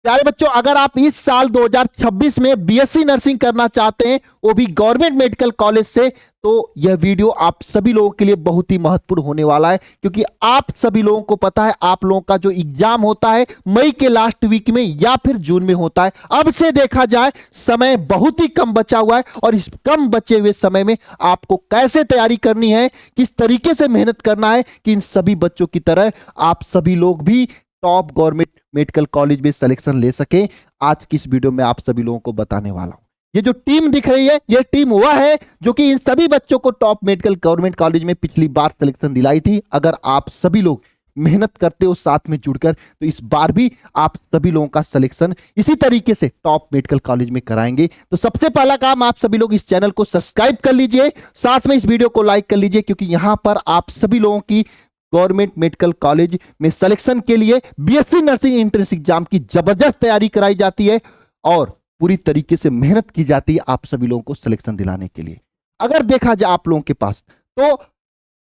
प्यारे बच्चों, अगर आप इस साल 2026 में बीएससी नर्सिंग करना चाहते हैं, वो भी गवर्नमेंट मेडिकल कॉलेज से, तो यह वीडियो आप सभी लोगों के लिए बहुत ही महत्वपूर्ण होने वाला है। क्योंकि आप सभी लोगों को पता है, आप लोगों का जो एग्जाम होता है मई के लास्ट वीक में या फिर जून में होता है। अब से देखा जाए समय बहुत ही कम बचा हुआ है, और इस कम बचे हुए समय में आपको कैसे तैयारी करनी है, किस तरीके से मेहनत करना है कि इन सभी बच्चों की तरह आप सभी लोग भी टॉप गवर्नमेंट मेडिकल कॉलेज में सिलेक्शन ले सके। आज की इस वीडियो में आप सभी लोगों को बताने वाला हूं। ये जो टीम दिख रही है, ये टीम वह है जो कि इन सभी बच्चों को टॉप मेडिकल गवर्नमेंट कॉलेज में पिछली बार सिलेक्शन दिलाई थी। अगर आप सभी लोग मेहनत करते हो साथ में जुड़कर, तो इस बार भी आप सभी लोगों का सिलेक्शन इसी तरीके से टॉप मेडिकल कॉलेज में कराएंगे। तो सबसे पहला काम, आप सभी लोग इस चैनल को सब्सक्राइब कर लीजिए, साथ में इस वीडियो को लाइक कर लीजिए, क्योंकि यहां पर आप सभी लोगों की गवर्नमेंट मेडिकल कॉलेज में सिलेक्शन के लिए बीएससी नर्सिंग एंट्रेंस एग्जाम की जबरदस्त तैयारी कराई जाती है और पूरी तरीके से मेहनत की जाती है आप सभी लोगों को सिलेक्शन दिलाने के लिए। अगर देखा जाए आप लोगों के पास, तो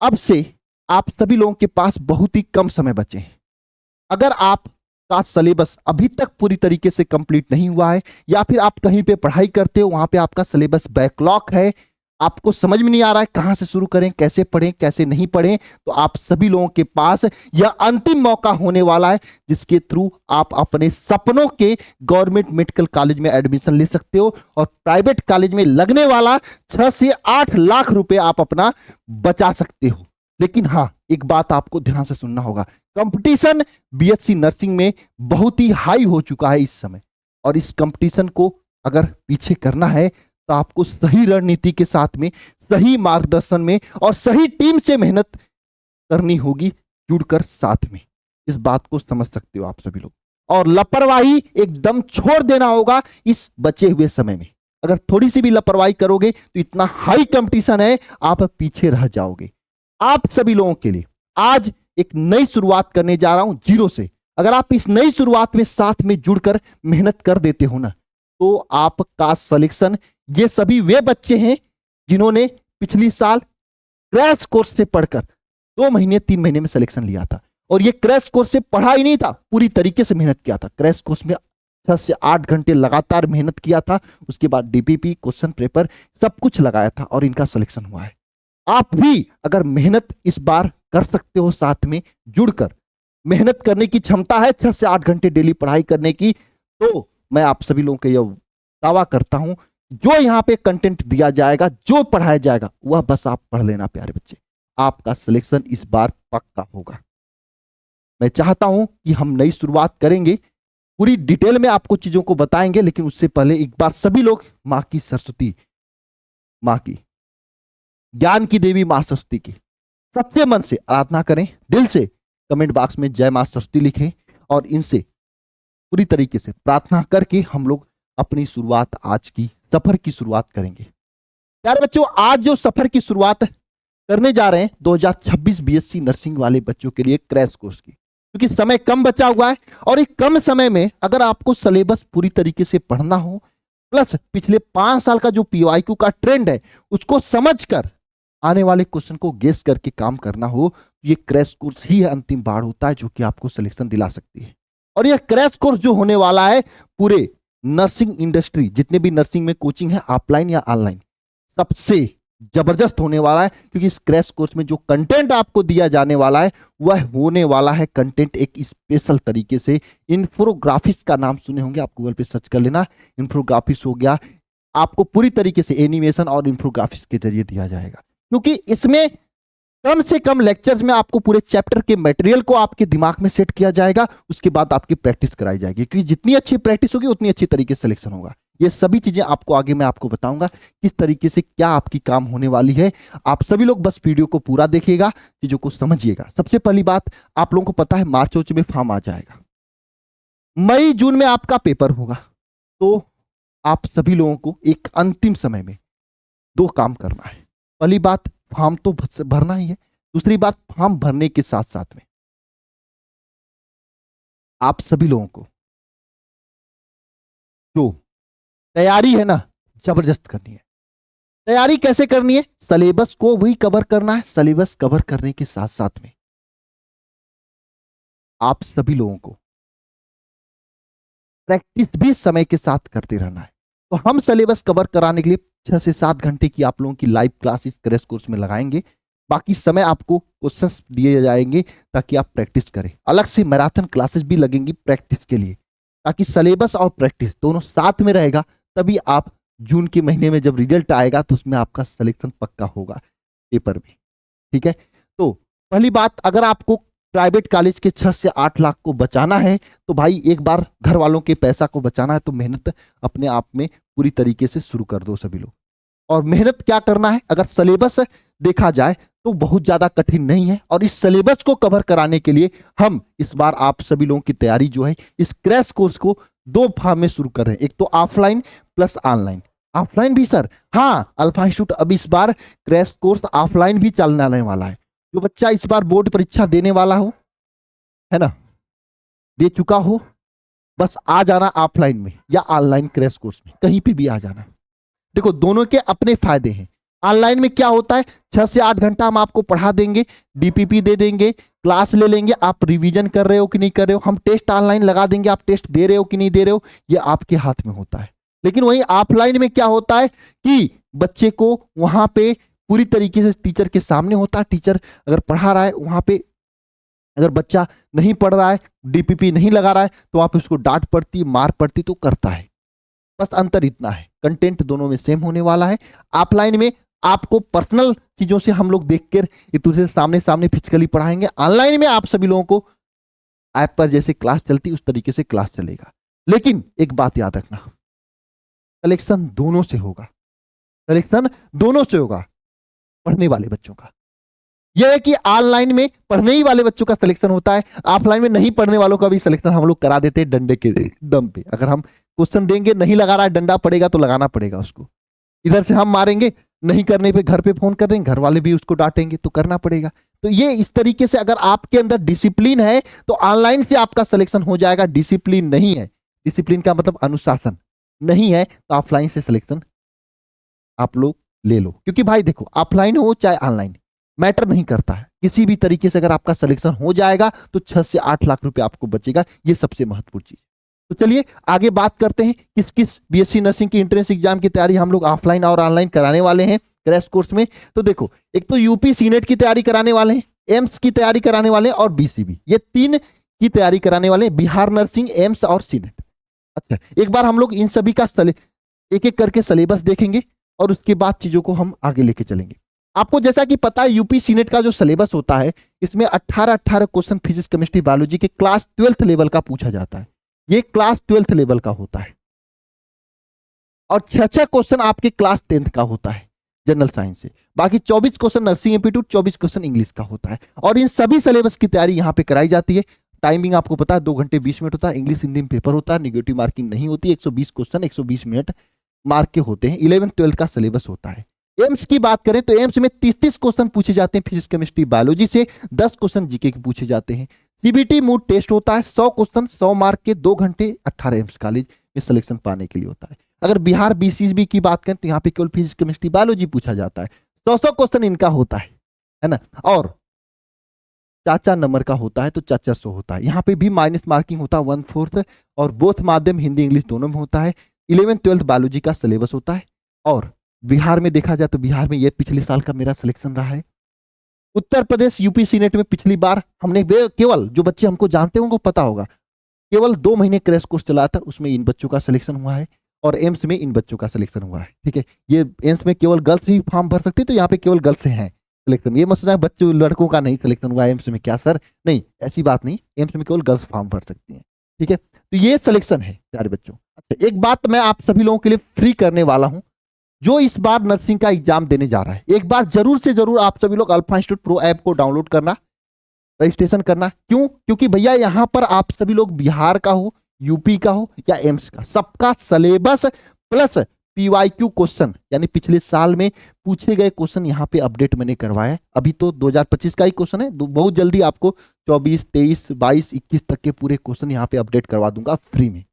अब से आप सभी लोगों के पास बहुत ही कम समय बचे हैं। अगर आपका सिलेबस अभी तक पूरी तरीके से कंप्लीट नहीं हुआ है, या फिर आप कहीं पे पढ़ाई करते हो, वहां पे आपका सिलेबस बैकलॉग है, आपको समझ में नहीं आ रहा है कहां से शुरू करें, कैसे पढ़ें, कैसे नहीं पढ़ें, तो आप सभी लोगों के पास यह अंतिम मौका होने वाला है, जिसके थ्रू आप अपने सपनों के गवर्नमेंट मेडिकल कॉलेज में एडमिशन ले सकते हो और प्राइवेट कॉलेज में लगने वाला 6 से 8 लाख रुपए आप अपना बचा सकते हो। लेकिन हां, एक बात आपको ध्यान से सुनना होगा, कंपटीशन बीएससी नर्सिंग में बहुत ही हाई हो चुका है इस समय, और इस कंपटीशन को अगर पीछे करना है तो आपको सही रणनीति के साथ में, सही मार्गदर्शन में और सही टीम से मेहनत करनी होगी, जुड़कर साथ में। इस बात को समझ सकते हो आप सभी लोग, और लापरवाही एकदम छोड़ देना होगा इस बचे हुए समय में। अगर थोड़ी सी भी लापरवाही करोगे तो इतना हाई कंपटीशन है, आप पीछे रह जाओगे। आप सभी लोगों के लिए आज एक नई शुरुआत करने जा रहा हूं जीरो से। अगर आप इस नई शुरुआत में साथ में जुड़कर मेहनत कर देते हो ना, तो आपका सिलेक्शन, ये सभी वे बच्चे हैं जिन्होंने पिछली साल क्रैश कोर्स से पढ़कर 2 महीने 3 महीने में सिलेक्शन लिया था, और ये क्रैश कोर्स से पढ़ा ही नहीं था, पूरी तरीके से मेहनत किया था। क्रैश कोर्स में 6 से 8 घंटे लगातार मेहनत किया था, उसके बाद डीपीपी, क्वेश्चन पेपर सब कुछ लगाया था, और इनका सिलेक्शन हुआ है। आप भी अगर मेहनत इस बार कर सकते हो, साथ में जुड़कर मेहनत करने की क्षमता है 6 से 8 घंटे डेली पढ़ाई करने की, तो मैं आप सभी लोगों को यह दावा करता हूं, जो यहां पे कंटेंट दिया जाएगा, जो पढ़ाया जाएगा, वह बस आप पढ़ लेना प्यारे बच्चे। आपका सिलेक्शन इस बार पक्का होगा। मैं चाहता हूं कि हम नई शुरुआत करेंगे, पूरी डिटेल में आपको चीजों को बताएंगे, लेकिन उससे पहले एक बार सभी लोग मां की सरस्वती, मां की ज्ञान की देवी मां सरस्वती की सच्चे मन से आराधना करें, दिल से कमेंट बॉक्स में जय मां सरस्वती लिखें, और इनसे पूरी तरीके से प्रार्थना करके हम लोग अपनी शुरुआत, आज की सफर की शुरुआत करेंगे। प्यारे बच्चों, आज जो सफर की शुरुआत करने जा रहे हैं 2026 बीएससी नर्सिंग वाले बच्चों के लिए क्रैश कोर्स की, क्योंकि समय कम बचा हुआ है, और एक कम समय में अगर आपको सिलेबस पूरी तरीके से पढ़ना हो, प्लस पिछले 5 साल का जो पीवाईक्यू का ट्रेंड है उसको समझकर आने वाले क्वेश्चन को गेस करके काम करना हो, तो ये क्रैश कोर्स ही अंतिम बार होता है जो कि आपको सिलेक्शन दिला सकती है। और यह क्रैश कोर्स जो होने वाला है, पूरे नर्सिंग इंडस्ट्री, जितने भी नर्सिंग में कोचिंग है, ऑफलाइन या ऑनलाइन, सबसे जबरदस्त होने वाला है। क्योंकि इस क्रैश कोर्स में जो कंटेंट आपको दिया जाने वाला है, वह होने वाला है कंटेंट एक स्पेशल तरीके से। इंफोग्राफिक्स का नाम सुने होंगे, आप गूगल पे सर्च कर लेना, इंफोग्राफिक्स हो गया। आपको पूरी तरीके से एनिमेशन और इंफोग्राफिक्स के जरिए दिया जाएगा, क्योंकि इसमें कम से कम लेक्चर्स में आपको पूरे चैप्टर के मटेरियल को आपके दिमाग में सेट किया जाएगा, उसके बाद आपकी प्रैक्टिस कराई जाएगी, क्योंकि जितनी अच्छी प्रैक्टिस होगी उतनी अच्छी तरीके से सिलेक्शन होगा। ये सभी चीजें आपको आगे मैं आपको बताऊंगा किस तरीके से क्या आपकी काम होने वाली है। आप सभी लोग बस वीडियो को पूरा देखिएगा, चीजों को समझिएगा। सबसे पहली बात, आप लोगों को पता है मार्च में फॉर्म आ जाएगा, मई जून में आपका पेपर होगा, तो आप सभी लोगों को एक अंतिम समय में 2 काम करना है। पहली बात, फॉर्म तो भरना ही है। दूसरी बात, फॉर्म भरने के साथ साथ में आप सभी लोगों को जो तैयारी है ना, जबरदस्त करनी है। तैयारी कैसे करनी है? सिलेबस को वही कवर करना है। सिलेबस कवर करने के साथ साथ में आप सभी लोगों को प्रैक्टिस भी समय के साथ करते रहना है। तो हम सिलेबस कवर कराने के लिए 6 से 7 घंटे की आप लोगों की लाइव क्लासेस क्रैश कोर्स में लगाएंगे। बाकी समय आपको क्वेश्चंस दिए जाएंगे ताकि आप प्रैक्टिस करें। अलग से मैराथन क्लासेस भी लगेंगी प्रैक्टिस के लिए, ताकि सिलेबस और प्रैक्टिस दोनों साथ में रहेगा। तभी आप जून के महीने में जब रिजल्ट आएगा तो उसमें आपका सिलेक्शन पक्का होगा पेपर में। ठीक है, तो पहली बात, अगर आपको प्राइवेट कॉलेज के 6 से 8 लाख को बचाना है तो भाई एक बार घर वालों के पैसा को बचाना है तो मेहनत अपने आप में पूरी तरीके से शुरू कर दो सभी लोग। और मेहनत क्या करना है, अगर सिलेबस देखा जाए तो बहुत ज्यादा कठिन नहीं है। और इस सिलेबस को कवर कराने के लिए हम इस बार आप सभी लोगों की तैयारी जो है इस क्रैश कोर्स को 2 भाग में शुरू कर रहे हैं, एक तो ऑफलाइन प्लस ऑनलाइन। ऑफलाइन भी सर, हाँ, अल्फा इंस्टीट्यूट अब इस बार क्रैश कोर्स ऑफलाइन भी चलने वाला है। जो बच्चा इस बार बोर्ड परीक्षा देने वाला हो, है ना, दे चुका हो, बस आ जाना ऑफलाइन में या ऑनलाइन क्रैश कोर्स में, कहीं पे भी आ जाना। देखो दोनों के अपने फायदे हैं। ऑनलाइन में क्या होता है, 6 से 8 घंटा हम आपको पढ़ा देंगे, डीपीपी दे देंगे, क्लास ले लेंगे, आप रिवीजन कर रहे हो कि नहीं कर रहे हो, हम टेस्ट ऑनलाइन लगा देंगे, आप टेस्ट दे रहे हो कि नहीं दे रहे हो, ये आपके हाथ में होता है। लेकिन वहीं ऑफलाइन में क्या होता है कि बच्चे को वहां पे पूरी तरीके से टीचर के सामने होता है। टीचर अगर पढ़ा रहा है वहां पे, अगर बच्चा नहीं पढ़ रहा है, डीपीपी नहीं लगा रहा है, तो आप उसको डांट पड़ती, मार पड़ती तो करता है। बस अंतर इतना है, कंटेंट दोनों में सेम होने वाला है। ऑफलाइन में आपको पर्सनल चीजों से हम लोग देखकर एक दूसरे से सामने सामने फिजिकली पढ़ाएंगे। ऑनलाइन में आप सभी लोगों को ऐप पर जैसे क्लास चलती उस तरीके से क्लास चलेगा। लेकिन एक बात याद रखना, सिलेक्शन दोनों से होगा, सिलेक्शन दोनों से होगा। पढ़ने वाले बच्चों का यह है कि ऑनलाइन में पढ़ने ही वाले बच्चों का सिलेक्शन होता है, ऑफलाइन में नहीं पढ़ने वालों का भी सिलेक्शन हम लोग करा देते हैं डंडे के दम पे। अगर हम क्वेश्चन देंगे, नहीं लगा रहा है, डंडा पड़ेगा तो लगाना पड़ेगा उसको। इधर से हम मारेंगे, नहीं करने पे घर पे फोन कर देंगे, घर वाले भी उसको डांटेंगे तो करना पड़ेगा। तो ये इस तरीके से अगर आपके अंदर डिसिप्लिन है तो ऑनलाइन से आपका सिलेक्शन हो जाएगा। डिसिप्लिन नहीं है, डिसिप्लिन का मतलब अनुशासन नहीं है, तो ऑफलाइन से सिलेक्शन आप लोग ले लो। क्योंकि भाई देखो, ऑफलाइन हो चाहे ऑनलाइन मैटर नहीं करता है, किसी भी तरीके से अगर आपका सिलेक्शन हो जाएगा तो 6 से 8 लाख रुपए आपको बचेगा। ये सबसे महत्वपूर्ण चीज। तो चलिए आगे बात करते हैं किस किस बीएससी नर्सिंग की एंट्रेंस एग्जाम की तैयारी हम लोग ऑफलाइन और ऑनलाइन कराने वाले हैं क्रैश कोर्स में। तो देखो, एक तो यूपी सीनेट की तैयारी कराने वाले हैं, एम्स की तैयारी कराने वाले हैं और बीसीबी, ये 3 की तैयारी कराने वाले हैं, बिहार नर्सिंग, एम्स और सीनेट। अच्छा, एक बार हम लोग इन सभी का एक एक करके सिलेबस देखेंगे और उसके बाद चीजों को हम आगे लेके चलेंगे। आपको जैसा कि पता है यूपी सीनेट का जो सिलेबस होता है इसमें 18 क्वेश्चन फिजिक्स केमिस्ट्री बायोलॉजी के क्लास 12th लेवल का पूछा जाता है। ये क्लास 12th लेवल का होता है और 6 क्वेश्चन आपके क्लास 10th का होता है जनरल साइंस से। बाकी 24 question nursing aptitude, 24 question English का होता है। और इन सभी सिलेबस की तैयारी यहाँ पे कराई जाती है। टाइमिंग आपको पता है 2 घंटे 20 मिनट होता है। इंग्लिश हिंदी में पेपर होता है, निगेटिव मार्किंग नहीं होती। 120 क्वेश्चन 120 मिनट मार्क के होते हैं। 11th 12th का सिलेबस होता है। एम्स की बात करें तो एम्स में 30 क्वेश्चन पूछे जाते हैं फिजिक्स केमिस्ट्री बायोलॉजी से, 10 क्वेश्चन जीके के पूछे जाते हैं। सीबीटी मूड टेस्ट होता है, 100 क्वेश्चन 100 मार्क के, 2 घंटे 18 एम्स कॉलेज में सिलेक्शन पाने के लिए होता है। अगर बिहार बीसीबी की बात करें तो यहाँ पे केवल फिजिक्स केमिस्ट्री बायोलॉजी पूछा जाता है, 100 क्वेश्चन इनका होता है ना। और 4 नंबर का होता है तो 400 होता है। यहाँ पे भी माइनस मार्किंग होता है 1/4 और बोथ माध्यम हिंदी इंग्लिश दोनों में होता है। 11th 12th बायोलॉजी का सिलेबस होता है। और बिहार में देखा जाए तो बिहार में ये पिछले साल का मेरा सिलेक्शन रहा है। उत्तर प्रदेश यूपी सीनेट में पिछली बार हमने केवल, जो बच्चे हमको जानते हैं उनको पता होगा, केवल 2 महीने क्रैश कोर्स चला था, उसमें इन बच्चों का सिलेक्शन हुआ है। और एम्स में इन बच्चों का सिलेक्शन हुआ है। ठीक है, ये एम्स में केवल गर्ल्स ही फॉर्म भर सकती है तो यहाँ पे केवल गर्ल्स हैं सिलेक्शन। ये मसला है बच्चों लड़कों का नहीं सिलेक्शन हुआ एम्स में, क्या सर? नहीं, ऐसी बात नहीं, एम्स में केवल गर्ल्स फॉर्म भर सकती हैं। ठीक है, तो ये सिलेक्शन है प्यारे बच्चों। अच्छा, एक बात मैं आप सभी लोगों के लिए फ्री करने वाला हूं, जो इस बार नर्सिंग का एग्जाम देने जा रहा है, एक बार जरूर से जरूर आप सभी लोग अल्फा इंस्टीट्यूट प्रो ऐप को डाउनलोड करना, रजिस्ट्रेशन करना। क्यों? क्योंकि भैया यहाँ पर आप सभी लोग बिहार का हो, यूपी का हो या एम्स का, सबका सिलेबस प्लस पीवाईक्यू क्वेश्चन यानी पिछले साल में पूछे गए क्वेश्चन यहाँ पे अपडेट मैंने करवाया है। अभी तो 2025 का ही क्वेश्चन है, बहुत जल्दी आपको 24, 23, 22, 21 तक के पूरे क्वेश्चन यहाँ पे अपडेट करवा दूंगा फ्री में,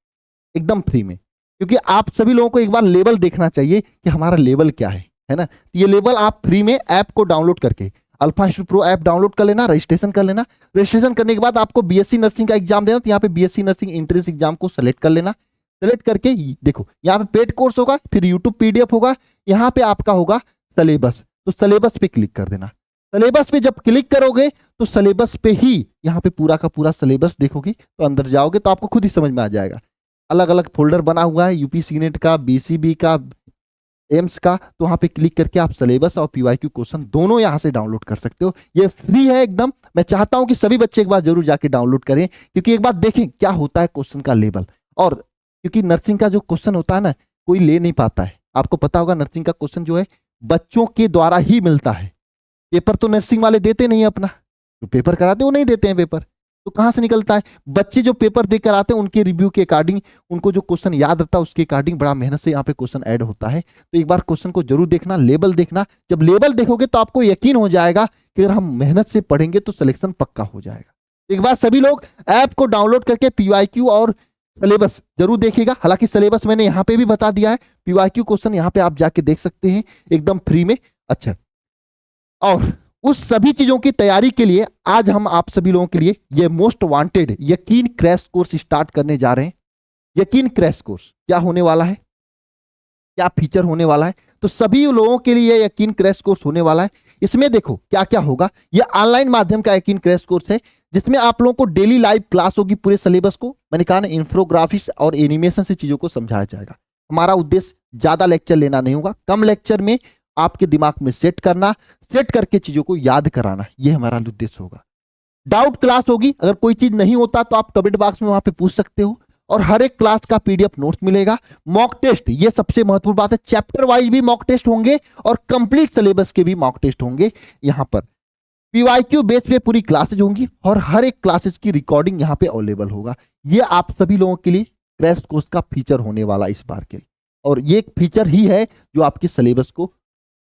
एकदम फ्री में। क्योंकि आप सभी लोगों को एक बार लेवल देखना चाहिए कि हमारा लेवल क्या है ना। ये लेवल आप फ्री में ऐप को डाउनलोड करके alpha Institute Pro app download कर लेना, रजिस्ट्रेशन कर लेना। रजिस्ट्रेशन करने के बाद आपको बीएससी नर्सिंग का एग्जाम देना, तो यहाँ पे बीएससी नर्सिंग एंट्रेंस एग्जाम को सेलेक्ट कर लेना। सेलेक्ट करके देखो यहाँ पे पेड कोर्स होगा, फिर यूट्यूब पीडीएफ होगा, यहाँ पे आपका होगा सिलेबस, तो सिलेबस पे क्लिक कर देना। सिलेबस पे जब क्लिक करोगे तो सिलेबस पे ही यहाँ पे पूरा का पूरा सिलेबस देखोगे, तो अंदर जाओगे तो आपको खुद ही समझ में आ जाएगा। अलग अलग फोल्डर बना हुआ है, यूपीएससी नेट का, बीसीबी का, एम्स का, तो वहां पे क्लिक करके आप सिलेबस और पीवाईक्यू क्वेश्चन दोनों यहां से डाउनलोड कर सकते हो। ये फ्री है एकदम। मैं चाहता हूं कि सभी बच्चे एक बार जरूर जाके डाउनलोड करें, क्योंकि एक बार देखें क्या होता है क्वेश्चन का लेवल। और क्योंकि नर्सिंग का जो क्वेश्चन होता है ना, कोई ले नहीं पाता है। आपको पता होगा नर्सिंग का क्वेश्चन जो है बच्चों के द्वारा ही मिलता है। पेपर तो नर्सिंग वाले देते नहीं है अपना, जो पेपर कराते वो नहीं देते हैं पेपर, तो कहां से निकलता है? बच्चे जो पेपर देकर आते हैं उनके रिव्यू के अकॉर्डिंग, उनको जो क्वेश्चन याद रहता है उसके अकॉर्डिंग बड़ा मेहनत से यहाँ पे क्वेश्चन ऐड होता है। तो एक बार क्वेश्चन को जरूर देखना, लेवल देखना। जब लेवल देखोगे तो आपको यकीन हो जाएगा कि अगर हम मेहनत से पढ़ेंगे तो सिलेक्शन पक्का हो जाएगा। एक बार सभी लोग ऐप को डाउनलोड करके पीवाईक्यू और सिलेबस जरूर देखिएगा। हालांकि सिलेबस मैंने यहाँ पे भी बता दिया है, पीवाईक्यू क्वेश्चन यहाँ पे आप जाके देख सकते हैं एकदम फ्री में। अच्छा, और उस सभी चीजों की तैयारी के लिए आज हम आप सभी लोगों के लिए ये मोस्ट वांटेड यकीन क्रैश कोर्स स्टार्ट करने जा रहे हैं। यकीन क्रैश कोर्स क्या होने वाला है, क्या फीचर होने वाला है, तो सभी लोगों के लिए यकीन क्रैश कोर्स होने वाला है। इसमें देखो क्या क्या होगा। ये ऑनलाइन माध्यम का यकीन क्रैश कोर्स है, जिसमें आप लोगों को डेली लाइव क्लास होगी। पूरे सिलेबस को मैंने कहा ना, इंफ्रोग्राफिक्स और एनिमेशन से चीजों को समझाया जाएगा। हमारा उद्देश्य ज्यादा लेक्चर लेना नहीं होगा, कम लेक्चर में आपके दिमाग में सेट करना, सेट करके चीजों को याद कराना, यह हमारा उद्देश्य होगा। डाउट क्लास होगी, अगर कोई चीज नहीं होता तो आप कमेंट बॉक्स में वहां पे पूछ सकते हो। और हर एक क्लास का पीडीएफ नोट्स मिलेगा। मॉक टेस्ट, ये सबसे महत्वपूर्ण बात है, चैप्टर वाइज भी मॉक टेस्ट होंगे और कंप्लीट सिलेबस के भी मॉक टेस्ट होंगे। यहां पर पीवाईक्यू बेस पे पूरी क्लासेज होंगी और हर एक क्लासेज की रिकॉर्डिंग यहां पे अवेलेबल होगा। ये आप सभी लोगों के लिए क्रैश कोर्स का फीचर होने वाला इस बार के लिए, और ये एक फीचर ही है जो आपके सिलेबस को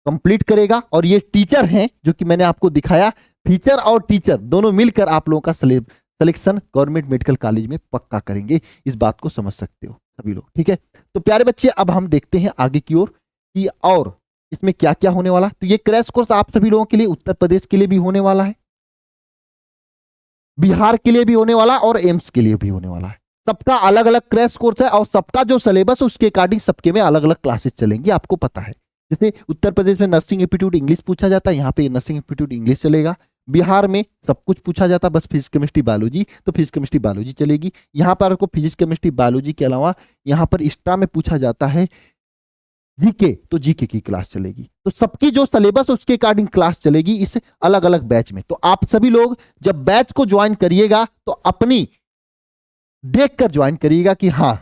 कंप्लीट करेगा। और ये टीचर हैं जो कि मैंने आपको दिखाया, फीचर और टीचर दोनों मिलकर आप लोगों का सिलेक्शन गवर्नमेंट मेडिकल कॉलेज में पक्का करेंगे। इस बात को समझ सकते हो सभी लोग, ठीक है। तो प्यारे बच्चे, अब हम देखते हैं आगे की ओर कि और इसमें क्या क्या होने वाला। तो ये क्रैश कोर्स आप सभी लोगों के लिए उत्तर प्रदेश के लिए भी होने वाला है, बिहार के लिए भी होने वाला और एम्स के लिए भी होने वाला है। सबका अलग अलग क्रैश कोर्स है और सबका जो सिलेबस उसके अकॉर्डिंग सबके में अलग अलग क्लासेस चलेंगी, आपको पता है। जैसे उत्तर प्रदेश में नर्सिंग एप्टीट्यूड इंग्लिश पूछा जाता है, यहाँ पे नर्सिंग एप्टीट्यूड इंग्लिश चलेगा। बिहार में सब कुछ पूछा जाता है, बस फिजिक्स केमिस्ट्री बायोलॉजी, तो फिजिक्स केमिस्ट्री बायोलॉजी चलेगी। यहाँ पर आपको फिजिक्स केमिस्ट्री बायोलॉजी के अलावा यहाँ पर एक्स्ट्रा में पूछा जाता है जीके, तो जीके की क्लास चलेगी। तो सबकी जो सिलेबस उसके अकॉर्डिंग क्लास चलेगी इस अलग अलग बैच में। तो आप सभी लोग जब बैच को ज्वाइन करिएगा तो अपनी देखकर ज्वाइन करिएगा कि हाँ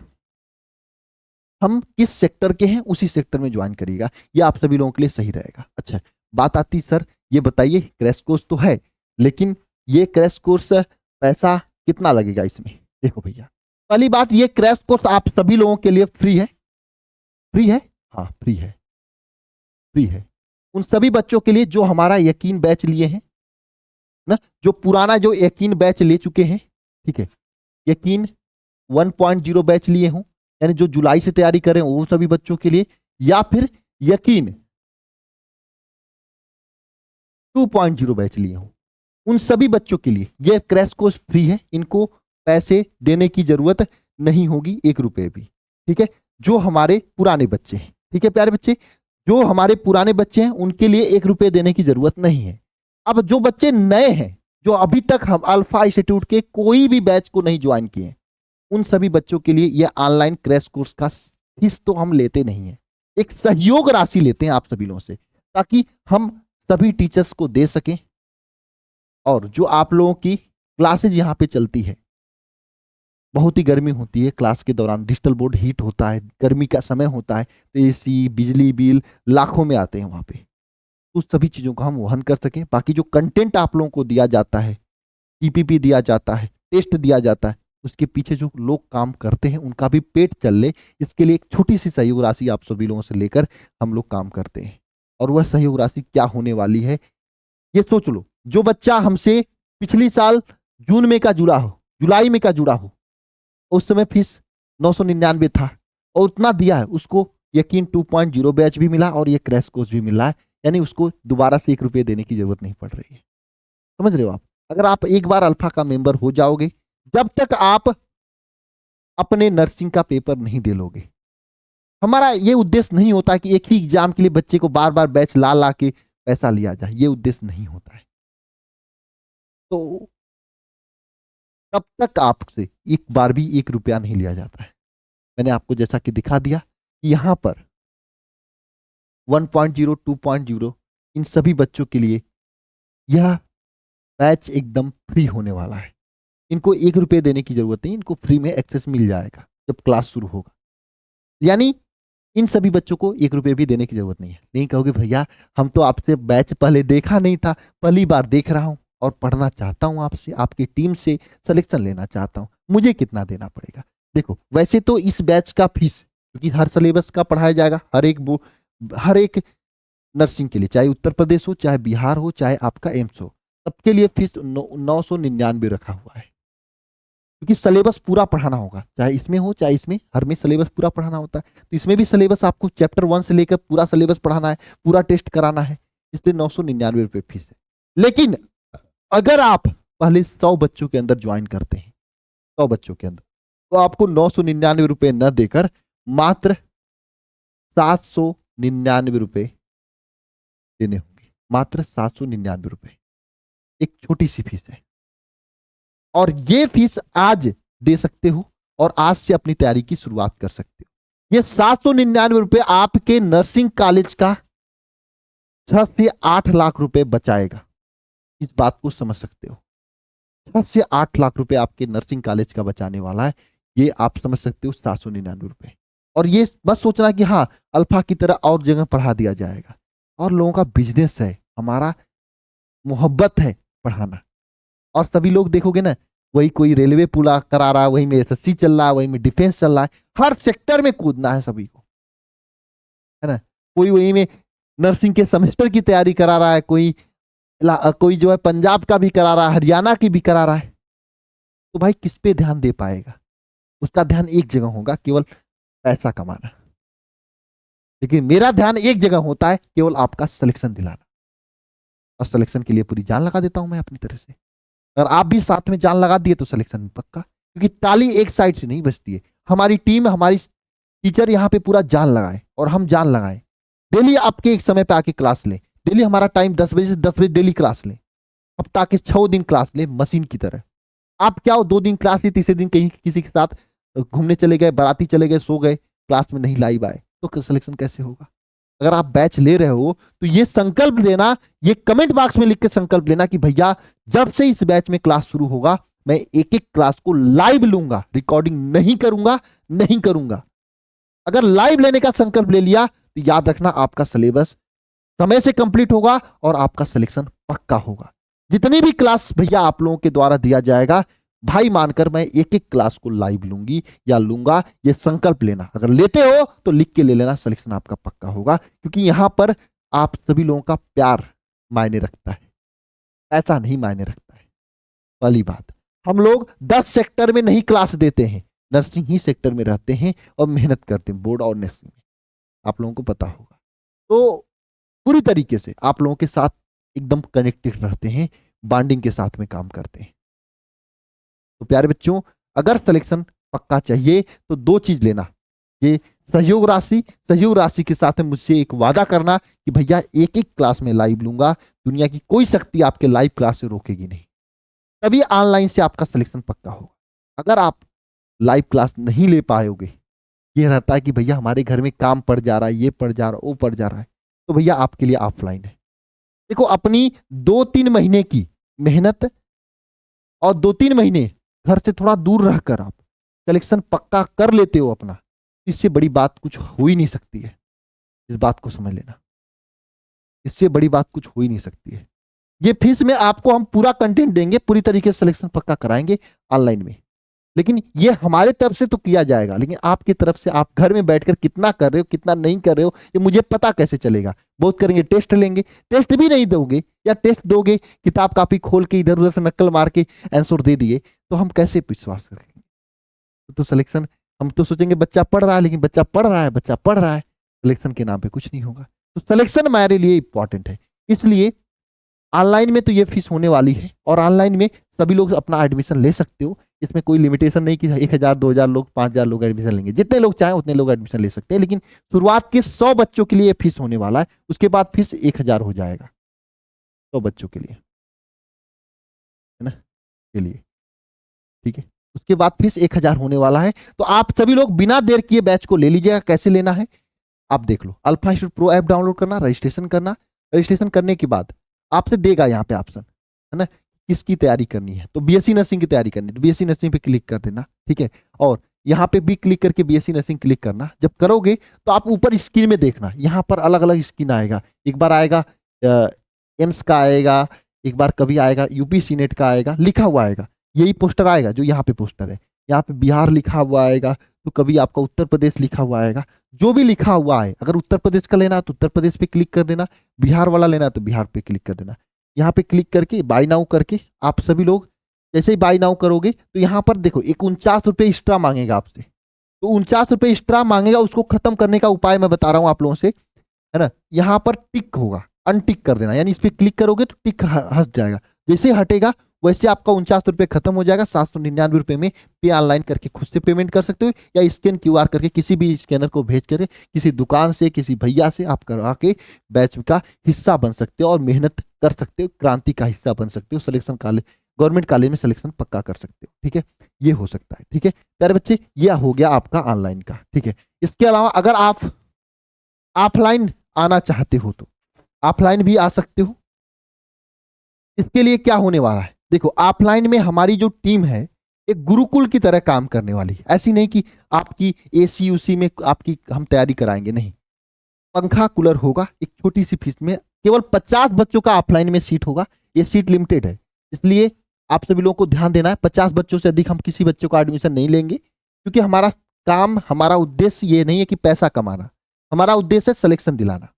हम किस सेक्टर के हैं, उसी सेक्टर में ज्वाइन करिएगा, ये आप सभी लोगों के लिए सही रहेगा। अच्छा, बात आती सर ये बताइए, क्रैश कोर्स तो है लेकिन ये क्रैश कोर्स पैसा कितना लगेगा इसमें? देखो भैया, पहली बात, ये क्रैश कोर्स आप सभी लोगों के लिए फ्री है। फ्री है, हाँ फ्री है, फ्री है उन सभी बच्चों के लिए जो हमारा यकीन बैच लिए हैं ना, जो पुराना जो यकीन बैच ले चुके हैं, ठीक है, यकीन 1.0 बैच लिए हों, यानी जो जुलाई से तैयारी करें वो सभी बच्चों के लिए, या फिर यकीन 2.0 बैच लिए हों, उन सभी बच्चों के लिए यह क्रैश कोर्स फ्री है। इनको पैसे देने की जरूरत नहीं होगी, 1 रुपए भी, ठीक है। जो हमारे पुराने बच्चे हैं, ठीक है प्यारे बच्चे, जो हमारे पुराने बच्चे हैं उनके लिए 1 रुपए देने की जरूरत नहीं है। अब जो बच्चे नए हैं, जो अभी तक हम अल्फा इंस्टीट्यूट के कोई भी बैच को नहीं ज्वाइन किए, उन सभी बच्चों के लिए यह ऑनलाइन क्रैश कोर्स का फीस तो हम लेते नहीं है, एक सहयोग राशि लेते हैं आप सभी लोगों से, ताकि हम सभी टीचर्स को दे सकें। और जो आप लोगों की क्लासेज यहाँ पे चलती है, बहुत ही गर्मी होती है क्लास के दौरान, डिजिटल बोर्ड हीट होता है, गर्मी का समय होता है, तो एसी बिजली बिल लाखों में आते हैं वहां पे, तो सभी चीजों को हम वहन कर सकें। बाकी जो कंटेंट आप लोगों को दिया जाता है, पीपीपी दिया जाता है, टेस्ट दिया जाता है, उसके पीछे जो लोग काम करते हैं उनका भी पेट चल ले, इसके लिए एक छोटी सी सहयोग राशि आप सभी लोगों से लेकर हम लोग काम करते हैं। और वह सहयोग राशि क्या होने वाली है ये सोच लो। जो बच्चा हमसे पिछली साल जून में का जुड़ा हो, जुलाई में का जुड़ा हो, उस समय फीस 999 था और उतना दिया है, उसको यकीन 2.0 बैच भी मिला और ये क्रैश कोर्स भी मिला है, यानी उसको दोबारा से 1 रुपये देने की जरूरत नहीं पड़ रही है। समझ रहे हो आप? अगर आप एक बार अल्फा का मेंबर हो जाओगे, जब तक आप अपने नर्सिंग का पेपर नहीं दे लोगे। हमारा ये उद्देश्य नहीं होता कि एक ही एग्जाम के लिए बच्चे को बार बार बैच ला ला के पैसा लिया जाए, ये उद्देश्य नहीं होता है। तो तब तक आपसे एक बार भी 1 रुपया नहीं लिया जाता है। मैंने आपको जैसा कि दिखा दिया कि यहां पर 1.0 2.0 इन सभी बच्चों के लिए यह बैच एकदम फ्री होने वाला है। इनको 1 रुपये देने की जरूरत नहीं, इनको फ्री में एक्सेस मिल जाएगा जब क्लास शुरू होगा। यानी इन सभी बच्चों को 1 रुपये भी देने की जरूरत नहीं है। नहीं कहोगे भैया हम तो आपसे बैच पहले देखा नहीं था, पहली बार देख रहा हूं और पढ़ना चाहता हूं आपसे, आपकी टीम से सिलेक्शन लेना चाहता हूं, मुझे कितना देना पड़ेगा? देखो वैसे तो इस बैच का फीस, क्योंकि हर सिलेबस का पढ़ाया जाएगा, हर एक नर्सिंग के लिए, चाहे उत्तर प्रदेश हो, चाहे बिहार हो, चाहे आपका एम्स हो, सबके लिए फीस 999 रखा हुआ है। क्योंकि सिलेबस पूरा पढ़ाना होगा, चाहे इसमें हो चाहे इसमें, हर में सिलेबस पूरा पढ़ाना होता है। तो इसमें भी सिलेबस आपको चैप्टर 1 से लेकर पूरा सिलेबस पढ़ाना है, पूरा टेस्ट कराना है, इसलिए 999 फीस है। लेकिन अगर आप पहले 100 बच्चों के अंदर ज्वाइन करते हैं, 100 बच्चों के अंदर, तो आपको 999 न देकर मात्र 799 देने होंगे, मात्र 799। एक छोटी सी फीस है और ये फीस आज दे सकते हो और आज से अपनी तैयारी की शुरुआत कर सकते हो। ये 799 आपके नर्सिंग कॉलेज का 6 से 8 लाख रुपए बचाएगा। इस बात को समझ सकते हो, 6 से 8 लाख रुपए आपके नर्सिंग कॉलेज का बचाने वाला है। ये आप समझ सकते हो 799। और ये बस सोचना कि हाँ अल्फा की तरह और जगह पढ़ा दिया जाएगा, और लोगों का बिजनेस है, हमारा मोहब्बत है पढ़ाना। और सभी लोग देखोगे ना, वही कोई रेलवे पूरा करा रहा है, वही में एसएससी चल रहा है, वही में डिफेंस चल रहा है, हर सेक्टर में कूदना है सभी को, है ना। कोई वही में नर्सिंग के सेमेस्टर की तैयारी करा रहा है, कोई जो है पंजाब का भी करा रहा है, हरियाणा की भी करा रहा है। तो भाई किस पे ध्यान दे पाएगा? उसका ध्यान एक जगह होगा, केवल पैसा कमाना। लेकिन मेरा ध्यान एक जगह होता है, केवल आपका सिलेक्शन दिलाना। और सिलेक्शन के लिए पूरी जान लगा देता हूं मैं अपनी तरह से। अगर आप भी साथ में जान लगा दिए तो सिलेक्शन पक्का, क्योंकि ताली एक साइड से नहीं बजती है। हमारी टीम, हमारी टीचर यहाँ पे पूरा जान लगाए और हम जान लगाएं। डेली आपके एक समय पे आके क्लास लें, डेली हमारा टाइम 10 बजे से 10 बजे डेली क्लास लें, हफ्ता के 6 दिन क्लास लें मशीन की तरह। आप क्या हो, 2 दिन क्लास ली, तीसरे दिन कहीं किसी के साथ घूमने चले गए, बाराती चले गए, सो गए, क्लास में नहीं लाइव आए, तो सिलेक्शन कैसे होगा? अगर आप बैच ले रहे हो तो ये संकल्प लेना, ये कमेंट बॉक्स में लिख के संकल्प लेना कि भैया जब से इस बैच में क्लास शुरू होगा मैं एक एक क्लास को लाइव लूंगा, रिकॉर्डिंग नहीं करूंगा। अगर लाइव लेने का संकल्प ले लिया तो याद रखना आपका सिलेबस समय से कंप्लीट होगा और आपका सिलेक्शन पक्का होगा। जितनी भी क्लास भैया आप लोगों के द्वारा दिया जाएगा, भाई मानकर मैं एक एक क्लास को लाइव लूंगी या लूंगा, ये संकल्प लेना। अगर लेते हो तो लिख के ले लेना, सिलेक्शन आपका पक्का होगा। क्योंकि यहां पर आप सभी लोगों का प्यार मायने रखता है, ऐसा नहीं मायने रखता है। पहली बात, हम लोग 10 सेक्टर में नहीं क्लास देते हैं, नर्सिंग ही सेक्टर में रहते हैं और मेहनत करते हैं, बोर्ड और नर्सिंग में, आप लोगों को पता होगा। तो पूरी तरीके से आप लोगों के साथ एकदम कनेक्टेड रहते हैं, बॉन्डिंग के साथ में काम करते हैं। तो प्यारे बच्चों, अगर सिलेक्शन पक्का चाहिए तो 2 चीज लेना, ये सहयोग राशि के साथ मुझसे एक वादा करना कि भैया एक एक क्लास में लाइव लूंगा, दुनिया की कोई शक्ति आपके लाइव क्लास से रोकेगी नहीं, तभी ऑनलाइन से आपका सिलेक्शन पक्का होगा। अगर आप लाइव क्लास नहीं ले पाओगे, ये रहता है कि भैया हमारे घर में काम पड़ जा रहा है, ये पड़ जा रहा है, वो पड़ जा रहा है, तो भैया आपके लिए ऑफलाइन है। देखो अपनी 2-3 महीने की मेहनत और 2-3 महीने घर से थोड़ा दूर रहकर आप सिलेक्शन पक्का कर लेते हो अपना, इससे बड़ी बात कुछ हो ही नहीं सकती है। इस बात को समझ लेना, इससे बड़ी बात कुछ हो ही नहीं सकती है। ये फीस में आपको हम पूरा कंटेंट देंगे, पूरी तरीके से सिलेक्शन पक्का कराएंगे ऑनलाइन में, लेकिन ये हमारे तरफ से तो किया जाएगा, लेकिन आपकी तरफ से आप घर में बैठकर कितना कर रहे हो कितना नहीं कर रहे हो ये मुझे पता कैसे चलेगा? बहुत करेंगे, टेस्ट लेंगे, टेस्ट भी नहीं दोगे या टेस्ट दोगे किताब कापी खोल के इधर उधर से नकल मार के आंसर दे दिए, तो हम कैसे विश्वास करेंगे? तो सिलेक्शन, हम तो सोचेंगे बच्चा पढ़ रहा है, लेकिन बच्चा पढ़ रहा है, सिलेक्शन के नाम पे कुछ नहीं होगा। तो सिलेक्शन हमारे लिए इंपॉर्टेंट है, इसलिए ऑनलाइन में तो ये फीस होने वाली है और ऑनलाइन में सभी लोग अपना एडमिशन ले सकते हो। इसमें कोई लिमिटेशन नहीं कि 1,000 2,000 लोग 5,000 लोग एडमिशन लेंगे, जितने लोग चाहें उतने लोग एडमिशन ले सकते हैं, लेकिन शुरुआत के 100 बच्चों के लिए फीस होने वाला है, उसके बाद फीस 1,000 हो जाएगा 100 बच्चों के लिए, है ना, के लिए, ठीक है। उसके बाद फीस 1,000 होने वाला है। तो आप सभी लोग बिना देर किए बैच को ले लीजिएगा। कैसे लेना है आप देख लो, Alpha Institute Pro app download करना, रजिस्ट्रेशन करना, रजिस्ट्रेशन करने के बाद आपसे देगा यहाँ पे ऑप्शन, है ना, किसकी तैयारी करनी है, तो बीएससी नर्सिंग की तैयारी करनी है तो बीएससी नर्सिंग पे क्लिक कर देना, ठीक है। और यहाँ पे भी क्लिक करके बीएससी नर्सिंग क्लिक करना। जब करोगे तो आप ऊपर स्क्रीन में देखना, यहाँ पर अलग अलग स्क्रीन आएगा, एक बार आएगा एम्स का आएगा, एक बार कभी आएगा यूपी सीनेट का आएगा, लिखा हुआ आएगा, यही पोस्टर आएगा जो यहाँ पे पोस्टर है, यहाँ पे बिहार लिखा हुआ आएगा, तो कभी आपका उत्तर प्रदेश लिखा हुआ आएगा, जो भी लिखा हुआ है, अगर उत्तर प्रदेश का लेना है तो उत्तर प्रदेश पे क्लिक कर देना, बिहार वाला लेना है तो बिहार पे क्लिक कर देना। यहाँ पे क्लिक करके बाय नाउ करके आप सभी लोग जैसे ही बाय नाउ करोगे तो यहाँ पर देखो एक 49 रुपये एक्स्ट्रा मांगेगा आपसे, तो 49 रुपये एक्स्ट्रा मांगेगा, उसको खत्म करने का उपाय मैं बता रहा हूँ आप लोगों से, है ना। यहाँ पर टिक होगा, अनटिक कर देना, यानी इस पर क्लिक करोगे तो टिक हट जाएगा, जैसे हटेगा वैसे आपका 49 रुपये खत्म हो जाएगा। 799 रुपये में पे ऑनलाइन करके खुद से पेमेंट कर सकते हो, या स्कैन क्यूआर करके किसी भी स्कैनर को भेज कर किसी दुकान से किसी भैया से आप करवा के बैच का हिस्सा बन सकते हो और मेहनत कर सकते हो, क्रांति का हिस्सा बन सकते हो, सिलेक्शन कॉलेज गवर्नमेंट कॉलेज में सिलेक्शन पक्का कर सकते हो, ठीक है। ये हो सकता है, ठीक है प्यारे बच्चे, ये हो गया आपका ऑनलाइन का, ठीक है। इसके अलावा अगर आप ऑफलाइन आना चाहते हो तो ऑफलाइन भी आ सकते हो। इसके लिए क्या होने वाला है, देखो ऑफलाइन में हमारी जो टीम है एक गुरुकुल की तरह काम करने वाली है। ऐसी नहीं कि आपकी एसी यूसी में आपकी हम तैयारी कराएंगे, नहीं, पंखा कूलर होगा, एक छोटी सी फीस में केवल 50 बच्चों का ऑफलाइन में सीट होगा, ये सीट लिमिटेड है, इसलिए आप सभी लोगों को ध्यान देना है। 50 बच्चों से अधिक हम किसी बच्चे को एडमिशन नहीं लेंगे, क्योंकि हमारा काम, हमारा उद्देश्य ये नहीं है कि पैसा कमाना, हमारा उद्देश्य है सिलेक्शन दिलाना,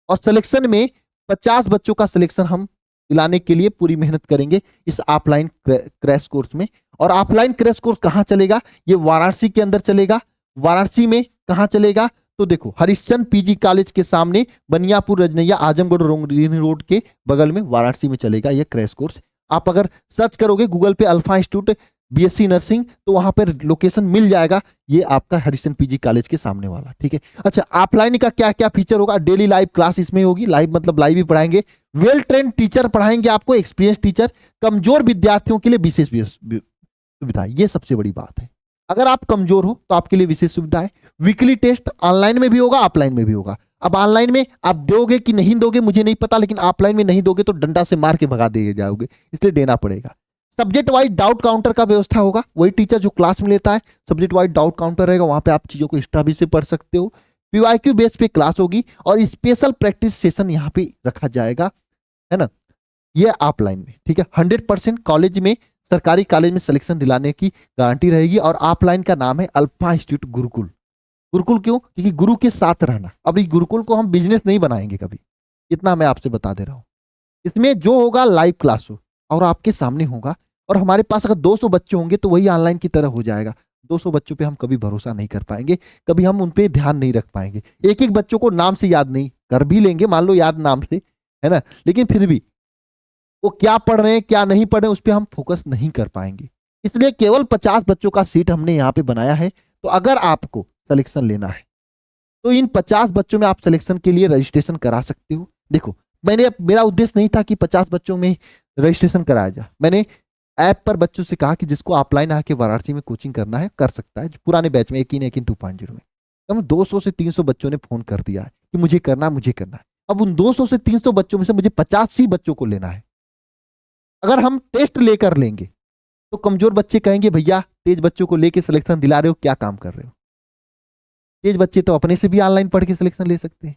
और सिलेक्शन में 50 बच्चों का सिलेक्शन हम दिलाने के लिए पूरी मेहनत करेंगे इस ऑफलाइन क्रैश कोर्स में। और ऑफलाइन क्रैश कोर्स कहां चलेगा, ये वाराणसी के अंदर चलेगा। वाराणसी में कहां चलेगा, तो देखो हरिश्चंद्र पीजी कॉलेज के सामने बनियापुर रजनैया आजमगढ़ रोड के बगल में वाराणसी में चलेगा ये क्रैश कोर्स। आप अगर सर्च करोगे गूगल पे अल्फा इंस्टीट्यूट बीएससी नर्सिंग तो वहां पर लोकेशन मिल जाएगा, ये आपका हरिश्चंद्र पीजी कॉलेज के सामने वाला, ठीक है। अच्छा, ऑफलाइन का क्या क्या फीचर होगा, डेली लाइव क्लास इसमें होगी, लाइव मतलब लाइव ही पढ़ाएंगे, वेल ट्रेन टीचर पढ़ाएंगे आपको, एक्सपीरियंस टीचर, कमजोर विद्यार्थियों के लिए विशेष सुविधा, ये सबसे बड़ी बात है। अगर आप कमजोर हो तो आपके लिए विशेष सुविधा है। वीकली टेस्ट ऑनलाइन में भी होगा, ऑफलाइन में भी होगा। अब ऑनलाइन में आप दोगे कि नहीं दोगे मुझे नहीं पता, लेकिन ऑफलाइन में नहीं दोगे तो डंडा से मार के भगा दिए जाओगे, इसलिए देना पड़ेगा। सब्जेक्ट वाइज डाउट काउंटर का व्यवस्था होगा, वही टीचर जो क्लास में लेता है सब्जेक्ट वाइज डाउट काउंटर रहेगा, वहां पे आप चीजों को एक्स्ट्रा भी से पढ़ सकते हो। पीवाईक्यू बेस पे क्लास होगी और स्पेशल प्रैक्टिस सेशन यहाँ पे रखा जाएगा, है ना, ये ऑफलाइन में, ठीक है। 100% कॉलेज में, सरकारी कॉलेज में सिलेक्शन दिलाने की गारंटी रहेगी। और ऑफलाइन का नाम है अल्फा इंस्टीट्यूट गुरुकुल। गुरुकुल क्यों, क्योंकि गुरु के साथ रहना। अब इस गुरुकुल को हम बिजनेस नहीं बनाएंगे कभी, इतना मैं आपसे बता दे रहा हूँ। इसमें जो होगा लाइव क्लास हो और आपके सामने होगा, और हमारे पास अगर 200 बच्चे होंगे तो वही ऑनलाइन की तरह हो जाएगा। 200 बच्चों पे हम कभी भरोसा नहीं कर पाएंगे, कभी हम उन पे ध्यान नहीं रख पाएंगे। एक एक बच्चों को नाम से याद नहीं कर भी लेंगे, मान लो याद नाम से, है ना, लेकिन फिर भी वो क्या पढ़ रहे हैं क्या नहीं पढ़ रहे हैं उस पर हम फोकस नहीं कर पाएंगे। इसलिए केवल 50 बच्चों का सीट हमने यहाँ पे बनाया है। तो अगर आपको सिलेक्शन लेना है तो इन 50 बच्चों में आप सिलेक्शन के लिए रजिस्ट्रेशन करा सकते हो। देखो, मेरा उद्देश्य नहीं था कि 50 बच्चों में रजिस्ट्रेशन कराया जाए। मैंने ऐप पर बच्चों से कहा कि जिसको ऑफलाइन आके वाराणसी में कोचिंग करना है कर सकता है। पुराने बैच में 18 2.0 में कम 200 से 300 बच्चों ने फोन कर दिया है कि मुझे करना है। अब उन 200 से 300 बच्चों में से मुझे 85 बच्चों को लेना है। अगर हम टेस्ट लेकर लेंगे तो कमजोर बच्चे कहेंगे भैया तेज बच्चों को लेके सिलेक्शन दिला रहे हो, क्या काम कर रहे हो। तेज बच्चे तो अपने से भी ऑनलाइन पढ़ के सिलेक्शन ले सकते हैं।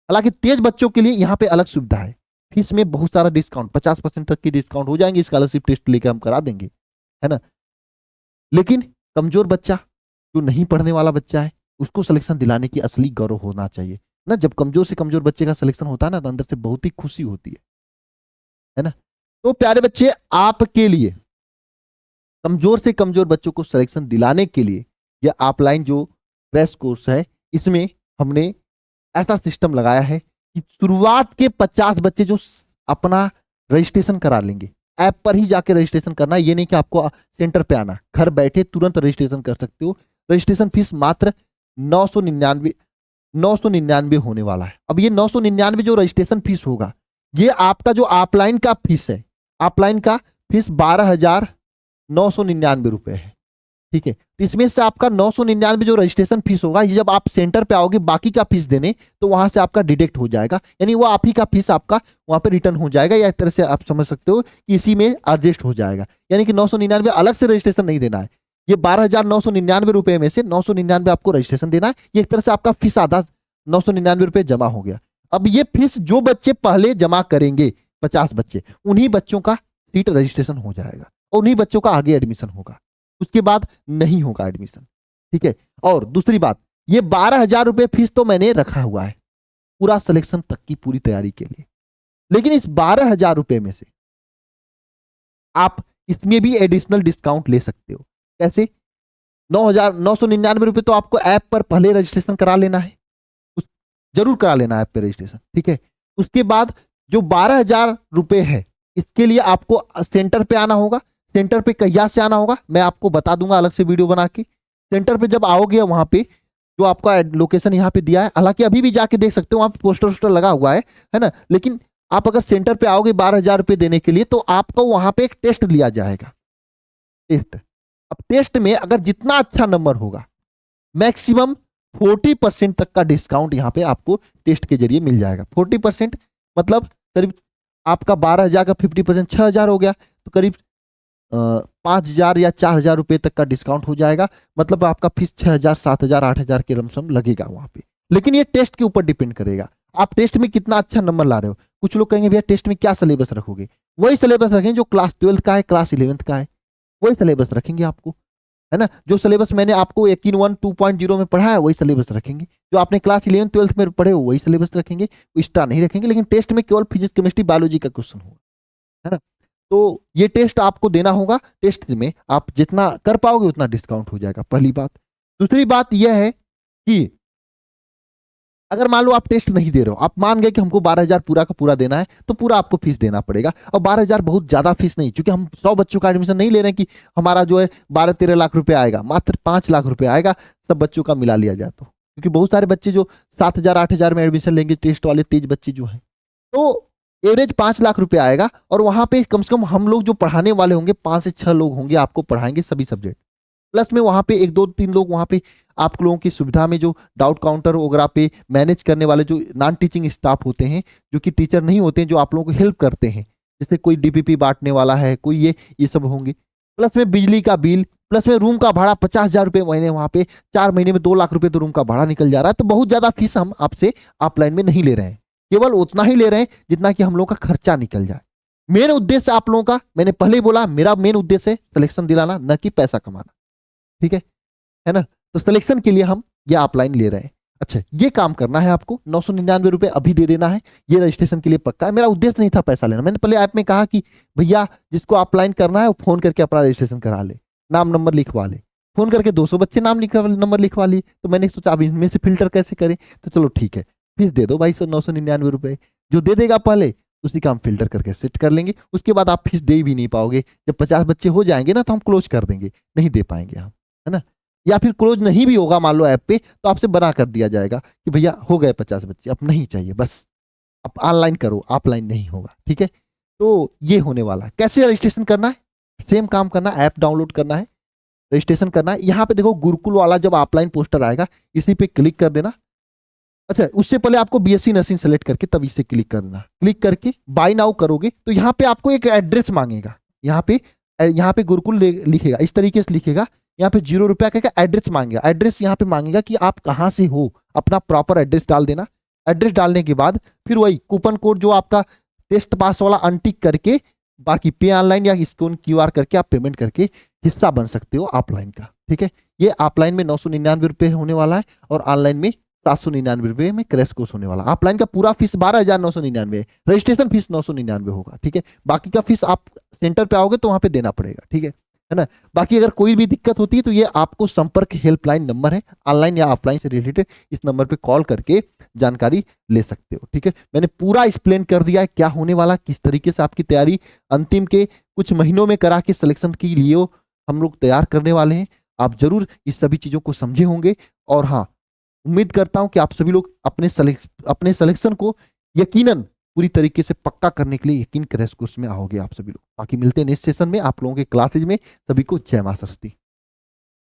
हालांकि तेज बच्चों के लिए यहाँ पे अलग सुविधा है, फीस में बहुत सारा डिस्काउंट, 50% तक की डिस्काउंट हो जाएंगे, स्कॉलरशिप टेस्ट लेकर हम करा देंगे, है ना। लेकिन कमजोर बच्चा जो नहीं पढ़ने वाला बच्चा है उसको सिलेक्शन दिलाने की असली गौरव होना चाहिए ना। जब कमजोर से कमजोर बच्चे का सिलेक्शन होता है ना तो अंदर से बहुत ही खुशी होती है ना। तो प्यारे बच्चे, आपके लिए कमजोर से कमजोर बच्चों को सिलेक्शन दिलाने के लिए यह ऑफलाइन जो क्रैश कोर्स है इसमें हमने ऐसा सिस्टम लगाया है कि शुरुआत के 50 बच्चे जो अपना रजिस्ट्रेशन करा लेंगे, ऐप पर ही जाके रजिस्ट्रेशन करना है। ये नहीं कि आपको सेंटर पे आना, घर बैठे तुरंत रजिस्ट्रेशन कर सकते हो। रजिस्ट्रेशन फीस मात्र 999 होने वाला है। अब ये 999 जो रजिस्ट्रेशन फीस होगा, ये आपका जो ऑफलाइन का फीस है, ऑफलाइन का फीस 12,999 रुपए है, ठीक है। तो इसमें से आपका 999 जो रजिस्ट्रेशन फीस होगा, ये जब आप सेंटर पे आओगे बाकी का फीस देने, तो वहां से आपका डिडक्ट हो जाएगा, यानी वो आप ही का फीस आपका वहां पे रिटर्न हो जाएगा, या एक तरह से आप समझ सकते हो कि इसी में एडजस्ट हो जाएगा। यानी कि 999 अलग से रजिस्ट्रेशन नहीं देना है, ये 12,999 रुपए में से 999 आपको रजिस्ट्रेशन देना है। ये एक तरह से आपका फीस आधा 999 रुपए जमा हो गया। अब ये फीस जो बच्चे पहले जमा करेंगे, 50 बच्चे, उन्हीं बच्चों का सीट रजिस्ट्रेशन हो जाएगा और उन्हीं बच्चों का आगे एडमिशन होगा, उसके बाद नहीं होगा एडमिशन, ठीक है। और दूसरी बात, ये 12,000 रुपए फीस तो मैंने रखा हुआ है पूरा सिलेक्शन तक की पूरी तैयारी के लिए, लेकिन इस 12,000 रुपए में से आप इसमें भी एडिशनल डिस्काउंट ले सकते हो। कैसे? 9,999 रुपए तो आपको ऐप पर पहले रजिस्ट्रेशन करा लेना है, जरूर करा लेना है ऐप पे रजिस्ट्रेशन, ठीक है। उसके बाद जो 12,000 रुपए है, इसके लिए आपको सेंटर पे आना होगा। सेंटर पे कहिया से आना होगा मैं आपको बता दूंगा अलग से वीडियो बना के। सेंटर पे जब आओगे, वहां पे जो आपका लोकेशन यहाँ पे दिया है, हालांकि अभी भी जाके देख सकते हो, वहां पे पोस्टर वोस्टर लगा हुआ है ना। लेकिन आप अगर सेंटर पे आओगे 12,000 रुपए देने के लिए, तो आपको वहां पे एक टेस्ट लिया जाएगा, टेस्ट। अब टेस्ट में अगर जितना अच्छा नंबर होगा, मैक्सिमम 40% तक का डिस्काउंट यहाँ पे आपको टेस्ट के जरिए मिल जाएगा। 40% मतलब करीब आपका 12,000 का 50% 6,000 हो गया, तो करीब 5,000 या 4,000 रुपए तक का डिस्काउंट हो जाएगा। मतलब आपका फीस 6,000 7,000 8,000 के लमसम लगेगा वहां पे। लेकिन ये टेस्ट के ऊपर डिपेंड करेगा, आप टेस्ट में कितना अच्छा नंबर ला रहे हो। कुछ लोग कहेंगे भैया टेस्ट में क्या सिलेबस रखोगे? वही सिलेबस रखेंगे जो क्लास 12 का है, क्लास 11 का है, वही सिलेबस रखेंगे आपको, है ना। जो सिलेबस मैंने आपको यकीन 1 2.0 में पढ़ा है, वही सिलेबस रखेंगे। जो आपने क्लास 11 12 में पढ़े हो, वही सिलेबस रखेंगे, एक्स्ट्रा नहीं रखेंगे। लेकिन टेस्ट में केवल फिजिक्स केमिस्ट्री बायोलॉजी का क्वेश्चन होगा, है ना। तो ये टेस्ट आपको देना होगा। टेस्ट में आप जितना कर पाओगे उतना डिस्काउंट हो जाएगा, पहली बात। दूसरी बात यह है कि अगर मान लो आप टेस्ट नहीं दे रहे हो, आप मान गए कि हमको 12,000 पूरा का पूरा देना है, तो पूरा आपको फीस देना पड़ेगा। और 12,000 बहुत ज्यादा फीस नहीं, क्योंकि हम 100 बच्चों का एडमिशन नहीं ले रहे हैं कि हमारा जो है 12-13 लाख रुपए आएगा, मात्र 5 लाख रुपए आएगा सब बच्चों का मिला लिया जाए तो। क्योंकि बहुत सारे बच्चे जो 7,000 8,000 में एडमिशन लेंगे, टेस्ट वाले तेज बच्चे जो हैं, तो एवरेज 5 लाख रुपए आएगा। और वहां पे कम से कम हम लोग जो पढ़ाने वाले होंगे 5 से 6 लोग होंगे, आपको पढ़ाएंगे सभी सब्जेक्ट। प्लस में वहां पे 1 2 3 लोग वहां पे आप लोगों की सुविधा में जो डाउट काउंटर वगैरह पे मैनेज करने वाले जो नॉन टीचिंग स्टाफ होते हैं, जो कि टीचर नहीं होते हैं, जो आप लोगों को हेल्प करते हैं, जैसे कोई डीपीपी बांटने वाला है, कोई ये सब होंगे। प्लस में बिजली का बिल, प्लस में रूम का भाड़ा 50,000 रुपए महीने, वहां पे 4 महीने में 2 लाख रुपए तो रूम का भाड़ा निकल जा रहा है। तो बहुत ज्यादा फीस हम आपसे ऑफलाइन में नहीं ले रहे हैं, केवल उतना ही ले रहे हैं जितना कि हम लोग का खर्चा निकल जाए। मेन उद्देश्य आप लोगों का, मैंने पहले ही बोला, मेरा मेन उद्देश्य है सिलेक्शन दिलाना, न कि पैसा कमाना, ठीक है ना। तो सिलेक्शन के लिए हम ये ऑफलाइन ले रहे हैं। अच्छा, ये काम करना है आपको, 999 रुपए अभी दे देना है, ये रजिस्ट्रेशन के लिए पक्का है। मेरा उद्देश्य नहीं था पैसा लेना, मैंने पहले ऐप में कहा कि भैया जिसको ऑफलाइन करना है वो फोन करके अपना रजिस्ट्रेशन करा ले, नाम नंबर लिखवा ले। फोन करके 200 बच्चे नाम नंबर लिखवा लिए। तो मैंने सोचा अब इनमें से फिल्टर कैसे करें, तो चलो ठीक है, फीस दे दो भाई 999 रुपए, जो दे देगा पहले उसी का हम फिल्टर करके सेट कर लेंगे। उसके बाद आप फीस दे भी नहीं पाओगे। जब 50 बच्चे हो जाएंगे ना, तो हम क्लोज कर देंगे, नहीं दे पाएंगे हम, है ना। या फिर क्लोज नहीं भी होगा मान लो ऐप पे, तो आपसे बना कर दिया जाएगा कि भैया हो गए 50 बच्चे, अब नहीं चाहिए, बस आप ऑनलाइन करो, ऑफलाइन नहीं होगा, ठीक है। तो ये होने वाला है। कैसे रजिस्ट्रेशन करना है? सेम काम करना है, ऐप डाउनलोड करना है, रजिस्ट्रेशन करना है। यहाँ पे देखो गुरुकुल वाला जब ऑफलाइन पोस्टर आएगा, इसी पे क्लिक कर देना। अच्छा, उससे पहले आपको बीएससी नर्सिंग सेलेक्ट करके तब इसे क्लिक करना। क्लिक करके बाय नाउ करोगे तो यहाँ पे आपको एक एड्रेस मांगेगा। यहाँ पे गुरुकुल लिखेगा, इस तरीके से लिखेगा। यहाँ पे 0 रुपया का एड्रेस मांगेगा। एड्रेस यहाँ पे मांगेगा कि आप कहाँ से हो, अपना प्रॉपर एड्रेस डाल देना। एड्रेस डालने के बाद फिर वही कूपन कोड जो आपका टेस्ट पास वाला अनटिक करके, बाकी पे ऑनलाइन या स्कैन QR करके आप पेमेंट करके हिस्सा बन सकते हो ऑफलाइन का, ठीक है। ये ऑफलाइन में 999 रुपये होने वाला है और ऑनलाइन में 799 रुपये में क्रैश कोर्स होने वाला। ऑफलाइन का पूरा फीस 12,999 है, रजिस्ट्रेशन फीस 999 होगा, ठीक है। बाकी का फीस आप सेंटर पे आओगे तो वहां पे देना पड़ेगा, ठीक है ना। बाकी अगर कोई भी दिक्कत होती है तो ये आपको संपर्क हेल्पलाइन नंबर है, ऑनलाइन या ऑफलाइन से रिलेटेड, इस नंबर पे कॉल करके जानकारी ले सकते हो। ठीक है, मैंने पूरा एक्सप्लेन कर दिया है क्या होने वाला, किस तरीके से आपकी तैयारी अंतिम के कुछ महीनों में करा के सिलेक्शन के लिए हम लोग तैयार करने वाले हैं। आप जरूर इस सभी चीजों को समझे होंगे और हाँ, उम्मीद करता हूं कि आप सभी लोग अपने सिलेक्शन को यकीनन पूरी तरीके से पक्का करने के लिए यकीन के रेस कोर्स में आओगे आप सभी लोग। बाकी मिलते हैं नेक्स्ट सेशन में आप लोगों के क्लासेज में। सभी को जय मां सरस्वती।